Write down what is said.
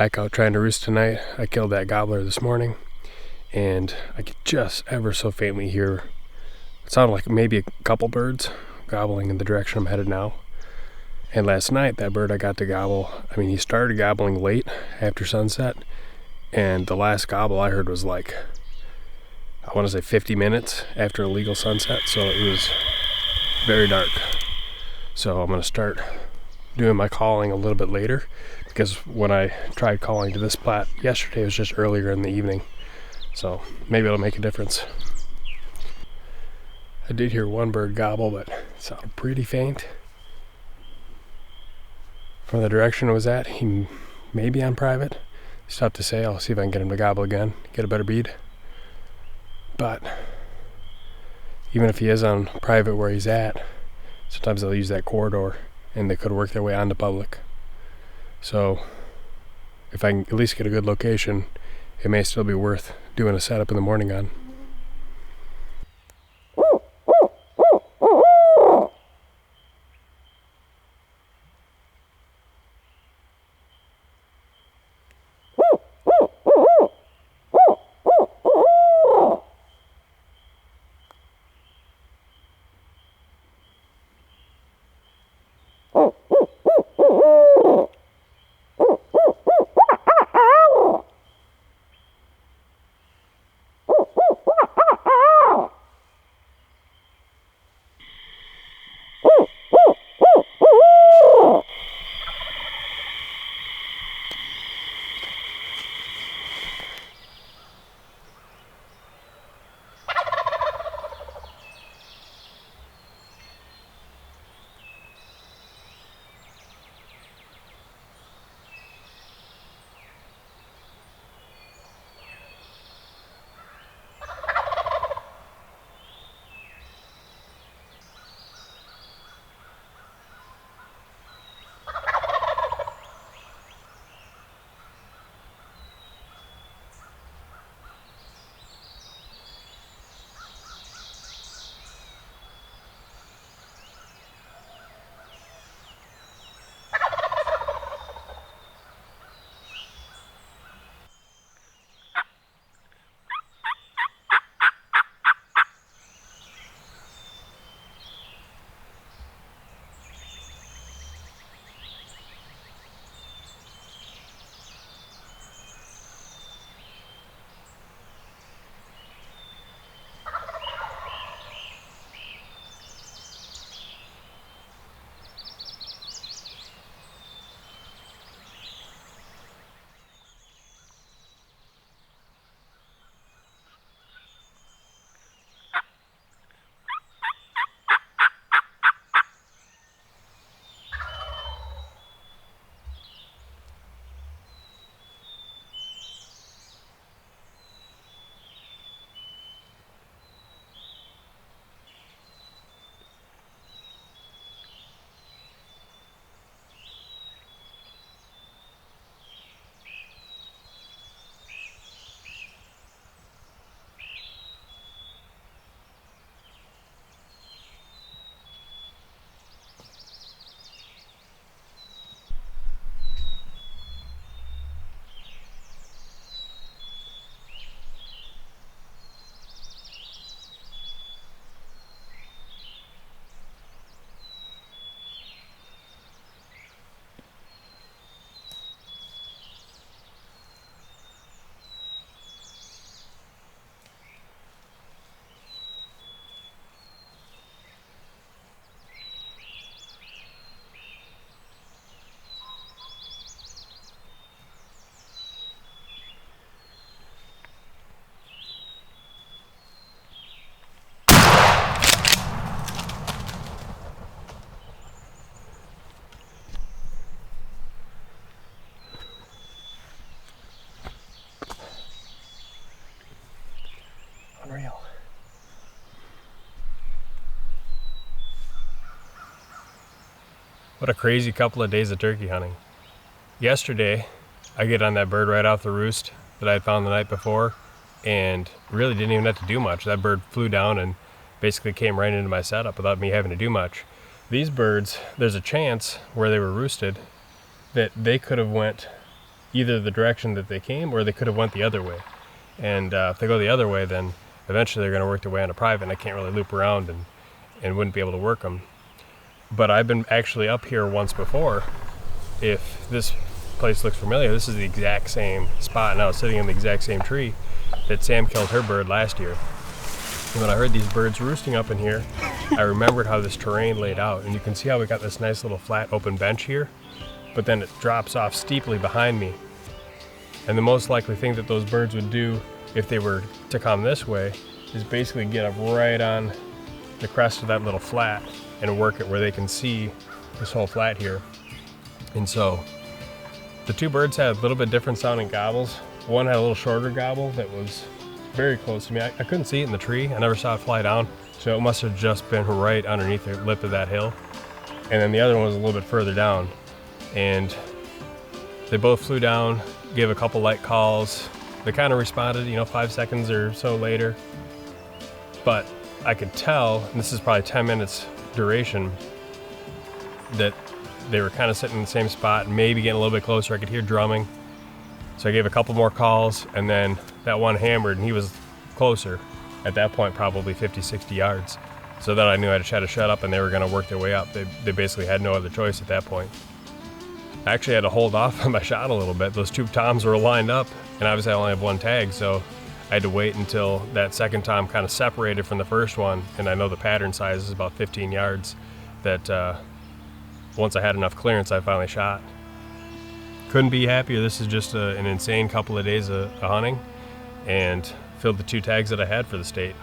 Back out trying to roost tonight. I killed that gobbler this morning, and I could just ever so faintly hear, it sounded like maybe a couple birds gobbling in the direction I'm headed now. And last night, that bird I got to gobble, he started gobbling late after sunset, and the last gobble I heard was like, I want to say 50 minutes after a legal sunset, so it was very dark. So I'm going to start doing my calling a little bit later, because when I tried calling to this plat yesterday, it was just earlier in the evening. So maybe it'll make a difference. I did hear one bird gobble, but it sounded pretty faint. From the direction it was at, he may be on private. It's tough to say. I'll see if I can get him to gobble again, get a better bead. But even if he is on private where he's at, sometimes they'll use that corridor and they could work their way onto public. So if I can at least get a good location, it may still be worth doing a setup in the morning on. Unreal. What a crazy couple of days of turkey hunting. Yesterday, I get on that bird right off the roost that I had found the night before, and really didn't even have to do much. That bird flew down and basically came right into my setup without me having to do much. These birds, there's a chance where they were roosted that they could have went either the direction that they came, or they could have went the other way. And if they go the other way, then eventually they're going to work their way onto private, and I can't really loop around and wouldn't be able to work them. But I've been actually up here once before. If this place looks familiar, this is the exact same spot, and I was sitting in the exact same tree that Sam killed her bird last year. And when I heard these birds roosting up in here, I remembered how this terrain laid out, and you can see how we got this nice little flat open bench here, but then it drops off steeply behind me. And the most likely thing that those birds would do if they were to come this way is basically get up right on the crest of that little flat and work it where they can see this whole flat here. And so the two birds had a little bit different sounding gobbles. One had a little shorter gobble that was very close to me. I couldn't see it in the tree. I never saw it fly down, so it must have just been right underneath the lip of that hill. And then the other one was a little bit further down. And they both flew down, gave a couple light calls. They kind of responded, 5 seconds or so later. But I could tell, and this is probably 10 minutes duration, that they were kind of sitting in the same spot, maybe getting a little bit closer. I could hear drumming. So I gave a couple more calls, and then that one hammered, and he was closer. At that point, probably 50, 60 yards. So then I knew I had to shut up, and they were going to work their way up. They basically had no other choice at that point. I actually had to hold off on my shot a little bit. Those two toms were lined up, and obviously I only have one tag, so I had to wait until that second tom kind of separated from the first one, and I know the pattern size is about 15 yards, that once I had enough clearance, I finally shot. Couldn't be happier. This is just an insane couple of days of hunting, and filled the two tags that I had for the state.